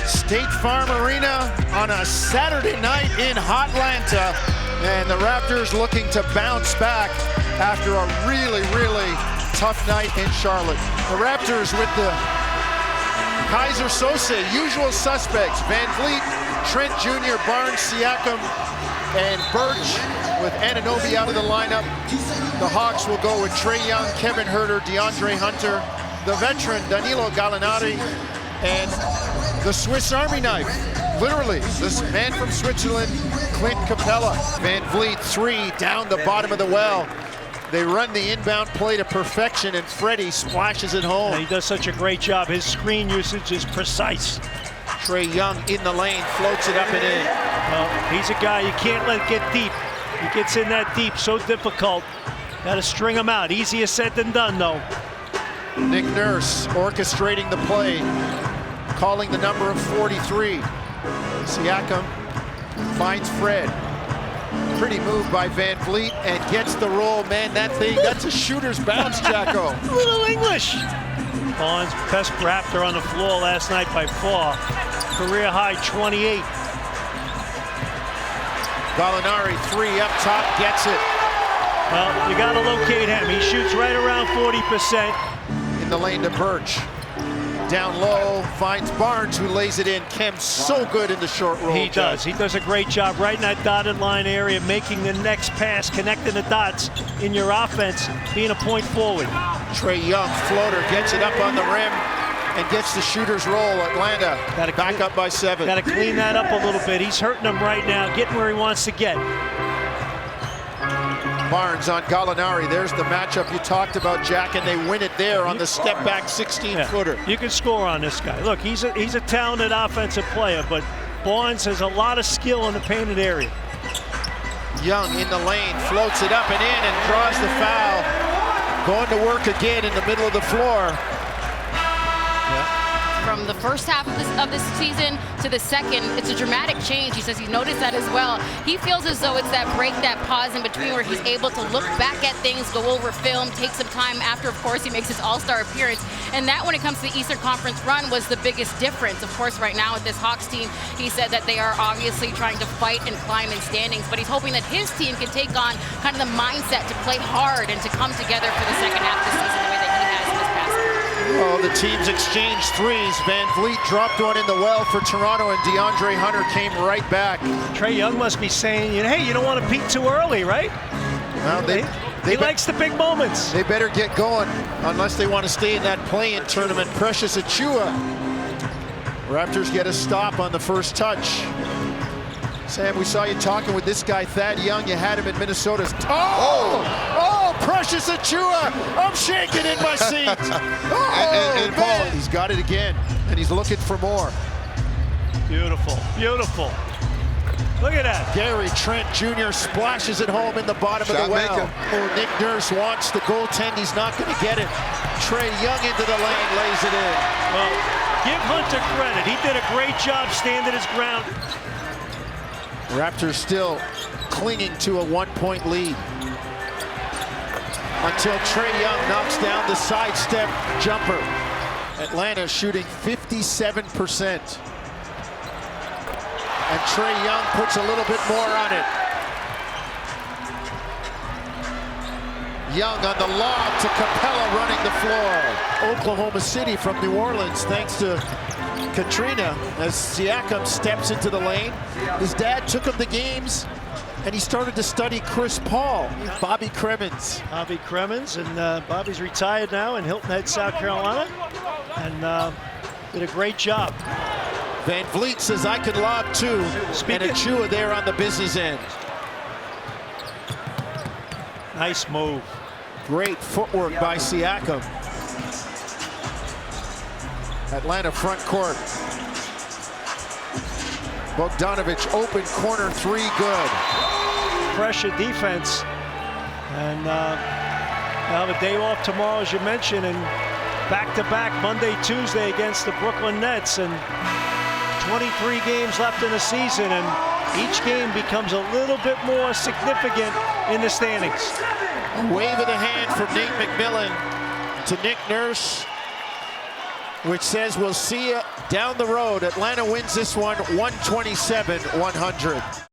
State Farm Arena on a Saturday night in Hotlanta. And the Raptors looking to bounce back after a really, really tough night in Charlotte. The Raptors with the Kaiser Sose, usual suspects, Van Vliet, Trent Jr., Barnes, Siakam, and Birch with Anunoby out of the lineup. The Hawks will go with Trae Young, Kevin Huerter, DeAndre Hunter, the veteran Danilo Gallinari, and the Swiss Army knife, literally, this man from Switzerland, Clint Capella. Van Vliet, three, down the bottom of the well. They run the inbound play to perfection, and Freddie splashes it home. And he does such a great job. His screen usage is precise. Trae Young in the lane, floats it up and in. Well, he's a guy you can't let get deep. He gets in that deep, so difficult. Got to string him out. Easier said than done, though. Nick Nurse orchestrating the play, calling the number of 43. Siakam finds Fred. Pretty move by Van Vliet and gets the roll. Man, that thing, that's a shooter's bounce, Jacko. Little English. Barnes, best Raptor on the floor last night by far. Career high 28. Gallinari, three up top, gets it. Well, you got to locate him. He shoots right around 40%. In the lane to Birch. Down low, finds Barnes, who lays it in. Kem's so good in the short roll. He does. He does a great job right in that dotted line area, making the next pass, connecting the dots in your offense, being a point forward. Trae Young, floater, gets it up on the rim and gets the shooter's roll. Atlanta back up by 7. Got to clean that up a little bit. He's hurting them right now, getting where he wants to get. Barnes on Gallinari. There's the matchup you talked about, Jack, and they win it there on the step-back 16-footer. You can score on this guy. Look, he's a talented offensive player, but Barnes has a lot of skill in the painted area. Young in the lane, floats it up and in and draws the foul. Going to work again in the middle of the floor. From the first half of this season to the second, it's a dramatic change. He says he's noticed that as well. He feels as though it's that break, that pause in between where he's able to look back at things, go over film, take some time after, of course, he makes his all-star appearance. And that, when it comes to the Eastern Conference run, was the biggest difference. Of course, right now with this Hawks team, he said that they are obviously trying to fight and climb in standings, but he's hoping that his team can take on kind of the mindset to play hard and to come together for the second half of the season the way that he has in his past. Oh, the teams exchanged threes. Van Vliet dropped one in the well for Toronto, and DeAndre Hunter came right back. Trae Young must be saying, hey, you don't want to peak too early, right? Well, he likes the big moments. They better get going unless they want to stay in that play-in tournament. Precious Achiuwa. Raptors get a stop on the first touch. Sam, we saw you talking with this guy, Thad Young. You had him in Minnesota. Oh, Precious Achiuwa! I'm shaking in my seat. And Paul, he's got it again, and he's looking for more. Beautiful, beautiful. Look at that. Gary Trent Jr. splashes it home in the bottom of the well. Oh, Nick Nurse wants the goaltend. He's not going to get it. Trae Young into the lane, lays it in. Well, give Hunter credit. He did a great job standing his ground. Raptors still clinging to a 1-point lead until Trae Young knocks down the sidestep jumper. Atlanta shooting 57%. And Trae Young puts a little bit more on it. Young on the lob to Capella running the floor. Oklahoma City from New Orleans, thanks to Katrina, as Siakam steps into the lane. His dad took him to games, and he started to study Chris Paul, Bobby Cremins. Bobby Cremins, and Bobby's retired now in Hilton Head, South Carolina, and did a great job. Van Vliet says, I could lob too, and Achiuwa there on the business end. Nice move. Great footwork by Siakam. Atlanta front court. Bogdanovic, open corner three, good. Pressure defense. And they'll have a day off tomorrow, as you mentioned, and back-to-back Monday, Tuesday against the Brooklyn Nets. And 23 games left in the season, and each game becomes a little bit more significant in the standings. A wave of the hand from Nate McMillan to Nick Nurse. which says we'll see you down the road. Atlanta wins this one 127-100.